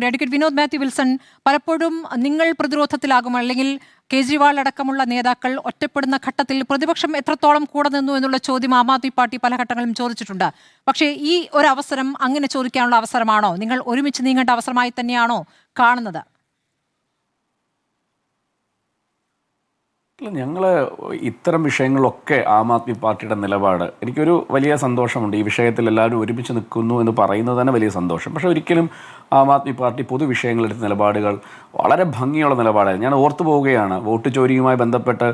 Advocate Vinod Mathew Wilson, പലപ്പോഴും നിങ്ങൾ പ്രതിരോധത്തിലാകും അല്ലെങ്കിൽ കേജ്രിവാൾ അടക്കമുള്ള നേതാക്കൾ ഒറ്റപ്പെടുന്ന ഘട്ടത്തിൽ പ്രതിപക്ഷം എത്രത്തോളം കൂടെ നിന്നു എന്നുള്ള ചോദ്യം ആം ആദ്മി പാർട്ടി പല ഘട്ടങ്ങളിലും ചോദിച്ചിട്ടുണ്ട്. പക്ഷേ ഈ ഒരു അവസരം അങ്ങനെ ചോദിക്കാനുള്ള അവസരമാണോ? നിങ്ങൾ ഒരുമിച്ച് നീങ്ങേണ്ട അവസരമായി തന്നെയാണോ കാണുന്നത്? ഞങ്ങൾ ഇത്തരം വിഷയങ്ങളിലൊക്കെ ആം ആദ്മി പാർട്ടിയുടെ നിലപാട് എനിക്കൊരു വലിയ സന്തോഷമുണ്ട്. ഈ വിഷയത്തിൽ എല്ലാവരും ഒരുമിച്ച് നിൽക്കുന്നു എന്ന് പറയുന്നത് തന്നെ വലിയ സന്തോഷം. പക്ഷേ ഒരിക്കലും ആം ആദ്മി പാർട്ടി പൊതുവിഷയങ്ങളെടുത്ത നിലപാടുകൾ വളരെ ഭംഗിയുള്ള നിലപാടാണ്. ഞാൻ ഓർത്തു പോവുകയാണ്, വോട്ട് ചോരിയുമായി ബന്ധപ്പെട്ട്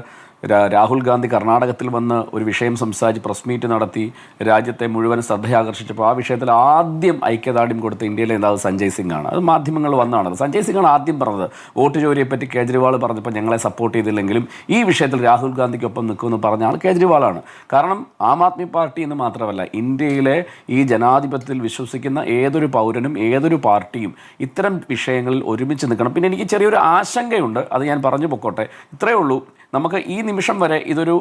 രാഹുൽ ഗാന്ധി കർണാടകത്തിൽ വന്ന് ഒരു വിഷയം സംസാരിച്ച് പ്രസ് മീറ്റ് നടത്തി രാജ്യത്തെ മുഴുവൻ ശ്രദ്ധയാകർഷിച്ചപ്പോൾ ആ വിഷയത്തിൽ ആദ്യം ഐക്യദാർഢ്യം കൊടുത്ത ഇന്ത്യയിലെ നേതാവ് സഞ്ജയ് സിംഗ് ആണ്. അത് മാധ്യമങ്ങൾ വന്നാണ്. സഞ്ജയ് സിംഗ് ആണ് ആദ്യം പറഞ്ഞത്. വോട്ട് ചോരിയെപ്പറ്റി കേജ്രിവാൾ പറഞ്ഞപ്പോൾ ഞങ്ങളെ സപ്പോർട്ട് ചെയ്തില്ലെങ്കിലും ഈ വിഷയത്തിൽ രാഹുൽ ഗാന്ധിക്കൊപ്പം നിൽക്കുമെന്ന് പറഞ്ഞ ആൾ കേജ്രിവാളാണ്. കാരണം ആം ആദ്മി പാർട്ടി എന്ന് മാത്രമല്ല, ഇന്ത്യയിലെ ഈ ജനാധിപത്യത്തിൽ വിശ്വസിക്കുന്ന ഏതൊരു പൗരനും ഏതൊരു പാർട്ടിയും ഇത്തരം വിഷയങ്ങളിൽ ഒരുമിച്ച് നിൽക്കണം. പിന്നെ എനിക്ക് ചെറിയൊരു ആശങ്കയുണ്ട്, അത് ഞാൻ പറഞ്ഞു പൊക്കോട്ടെ. ഇത്രയേ ഉള്ളൂ. നമുക്ക് ഈ നിമിഷം വരെ ഇതൊരു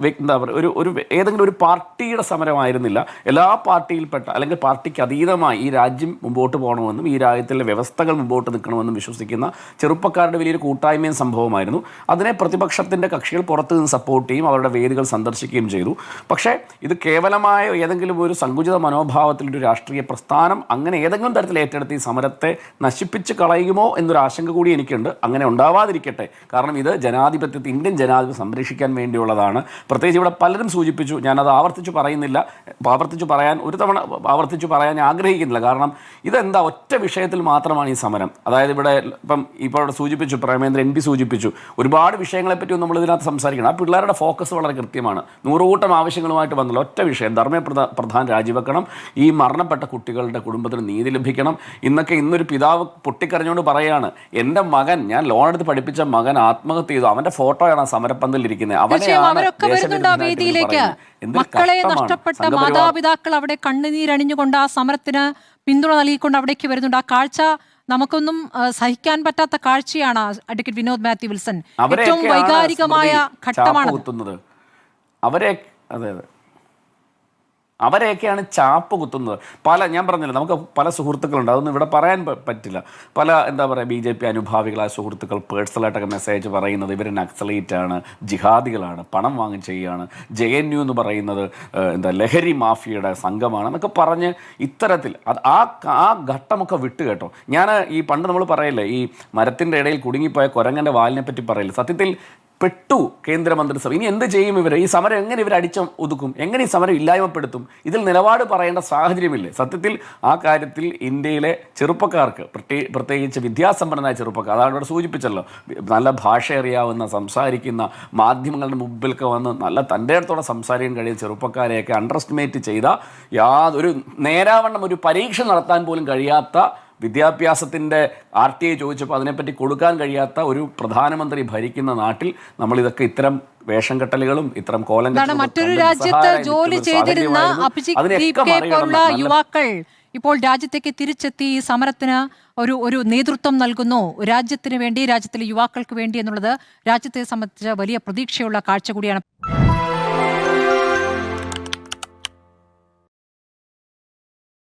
എന്താ പറയുക, ഒരു ഏതെങ്കിലും ഒരു പാർട്ടിയുടെ സമരമായിരുന്നില്ല. എല്ലാ പാർട്ടിയിൽപ്പെട്ട അല്ലെങ്കിൽ പാർട്ടിക്ക് അതീതമായി ഈ രാജ്യം മുമ്പോട്ട് പോകണമെന്നും ഈ രാജ്യത്തിലെ വ്യവസ്ഥകൾ മുമ്പോട്ട് നിൽക്കണമെന്നും വിശ്വസിക്കുന്ന ചെറുപ്പക്കാരുടെ വലിയൊരു കൂട്ടായ്മയും സംഭവമായിരുന്നു. അതിനെ പ്രതിപക്ഷത്തിൻ്റെ കക്ഷികൾ പുറത്തു നിന്ന് സപ്പോർട്ട് ചെയ്യും, അവരുടെ വേദികൾ സന്ദർശിക്കുകയും ചെയ്തു. പക്ഷേ ഇത് കേവലമായ ഏതെങ്കിലും ഒരു സങ്കുചിത മനോഭാവത്തിലൊരു രാഷ്ട്രീയ പ്രസ്ഥാനം അങ്ങനെ ഏതെങ്കിലും തരത്തിൽ ഏറ്റെടുത്ത് ഈ സമരത്തെ നശിപ്പിച്ച് കളയുമോ എന്നൊരു ആശങ്ക കൂടി എനിക്കുണ്ട്. അങ്ങനെ ഉണ്ടാവാതിരിക്കട്ടെ. കാരണം ഇത് ജനാധിപത്യത്തെ, ഇന്ത്യൻ ജനാധിപത്യം സംരക്ഷിക്കാൻ വേണ്ടിയുള്ളതാണ്. പ്രത്യേകിച്ച് ഇവിടെ പലരും സൂചിപ്പിച്ചു, ഞാനത് ആവർത്തിച്ച് പറയാൻ ആഗ്രഹിക്കുന്നില്ല. കാരണം ഇതെന്താ ഒറ്റ വിഷയത്തിൽ മാത്രമാണ് ഈ സമരം. അതായത് ഇപ്പോൾ ഇവിടെ സൂചിപ്പിച്ചു, പ്രേമേന്ദ്ര MP സൂചിപ്പിച്ചു, ഒരുപാട് വിഷയങ്ങളെപ്പറ്റി നമ്മൾ ഇതിനകത്ത് സംസാരിക്കണം. ആ പിള്ളേരുടെ ഫോക്കസ് വളരെ കൃത്യമാണ്. 100 കൂട്ടം ആവശ്യങ്ങളുമായിട്ട് വന്നുള്ള ഒറ്റ വിഷയം, ധർമ്മേന്ദ്ര പ്രധാൻ രാജിവെക്കണം, ഈ മരണപ്പെട്ട കുട്ടികളുടെ കുടുംബത്തിന് നീതി ലഭിക്കണം. ഇന്നൊരു പിതാവ് പൊട്ടിക്കരഞ്ഞുകൊണ്ട് പറയുകയാണ്, എൻ്റെ മകൻ, ഞാൻ ലോൺ എടുത്ത് പഠിപ്പിച്ച മകൻ ആത്മഹത്യ ചെയ്തു, അവൻ്റെ ഫോട്ടോയാണ് ആ സമരപ്പന്തലിരിക്കുന്നത്, അവനെയാണ് വേദിയിലേക്ക്. മക്കളെ നഷ്ടപ്പെട്ട മാതാപിതാക്കൾ അവിടെ കണ്ണുനീരണിഞ്ഞുകൊണ്ട് ആ സമരത്തിന് പിന്തുണ നൽകിക്കൊണ്ട് അവിടേക്ക് വരുന്നുണ്ട്. ആ കാഴ്ച നമുക്കൊന്നും സഹിക്കാൻ പറ്റാത്ത കാഴ്ചയാണ്. അഡ്വക്കേറ്റ് വിനോദ് മാത്യു വിൽസൺ, ഏറ്റവും വൈകാരികമായ ഘട്ടമാണ്. അവരെയൊക്കെയാണ് ചാപ്പ് കുത്തുന്നത്. ഞാൻ പറഞ്ഞില്ല, നമുക്ക് പല സുഹൃത്തുക്കളുണ്ട്, അതൊന്നും ഇവിടെ പറയാൻ പറ്റില്ല. പല BJP അനുഭാവികളായ സുഹൃത്തുക്കൾ പേഴ്സണലായിട്ടൊക്കെ മെസ്സേജ് പറയുന്നത് ഇവർ നക്സലൈറ്റാണ്, ജിഹാദികളാണ്, പണം വാങ്ങി ചെയ്യുകയാണ്, JNU എന്ന് പറയുന്നത് ലഹരി മാഫിയയുടെ സംഘമാണ് എന്നൊക്കെ പറഞ്ഞ് ഇത്തരത്തിൽ ആ ഘട്ടമൊക്കെ വിട്ട് കേട്ടോ. ഞാൻ ഈ പണ്ട് നമ്മൾ പറയില്ലേ, ഈ മരത്തിൻ്റെ ഇടയിൽ കുടുങ്ങിപ്പോയ കുരങ്ങൻ്റെ വാലിനെ പറ്റി പറയില്ല. സത്യത്തിൽ പെട്ടു കേന്ദ്രമന്ത്രിസഭ. ഇനി എന്ത് ചെയ്യും ഇവർ? ഈ സമരം എങ്ങനെ ഇവർ ഒതുക്കും? എങ്ങനെ ഈ സമരം ഇല്ലായ്മപ്പെടുത്തും? ഇതിൽ നിലപാട് പറയേണ്ട സാഹചര്യമില്ലേ? സത്യത്തിൽ ആ കാര്യത്തിൽ ഇന്ത്യയിലെ ചെറുപ്പക്കാർക്ക്, പ്രത്യേകിച്ച് വിദ്യാസമ്പന്നനായ ചെറുപ്പക്കാർ, അതാണ് ഇവിടെ സൂചിപ്പിച്ചല്ലോ, നല്ല ഭാഷ അറിയാവുന്ന, സംസാരിക്കുന്ന, മാധ്യമങ്ങളുടെ മുമ്പിലൊക്കെ വന്ന് നല്ല തൻ്റെ അടുത്തോടെ സംസാരിക്കാൻ കഴിയുന്ന ചെറുപ്പക്കാരെയൊക്കെ അണ്ടർ എസ്റ്റിമേറ്റ് ചെയ്ത, യാതൊരു നേരാവണ്ണം ഒരു പരീക്ഷ നടത്താൻ പോലും കഴിയാത്ത, വിദ്യാഭ്യാസത്തിൻ്റെ RTI ചോദിച്ചപ്പോൾ അതിനെപ്പറ്റി കൊടുക്കാൻ കഴിയാത്ത ഒരു പ്രധാനമന്ത്രി ഭരിക്കുന്ന നാട്ടിൽ നമ്മളിതൊക്കെ ഇത്തരം വേഷം കെട്ടലുകളും ഇത്തരം മറ്റൊരു രാജ്യത്ത് ജോലി ചെയ്തിരുന്ന പോലുള്ള യുവാക്കൾ ഇപ്പോൾ രാജ്യത്തേക്ക് തിരിച്ചെത്തി ഈ സമരത്തിന് ഒരു നേതൃത്വം നൽകുന്നു. രാജ്യത്തിന് വേണ്ടി, രാജ്യത്തിലെ യുവാക്കൾക്ക് വേണ്ടി എന്നുള്ളത് രാജ്യത്തെ സംബന്ധിച്ച് വലിയ പ്രതീക്ഷയുള്ള കാഴ്ച കൂടിയാണ്.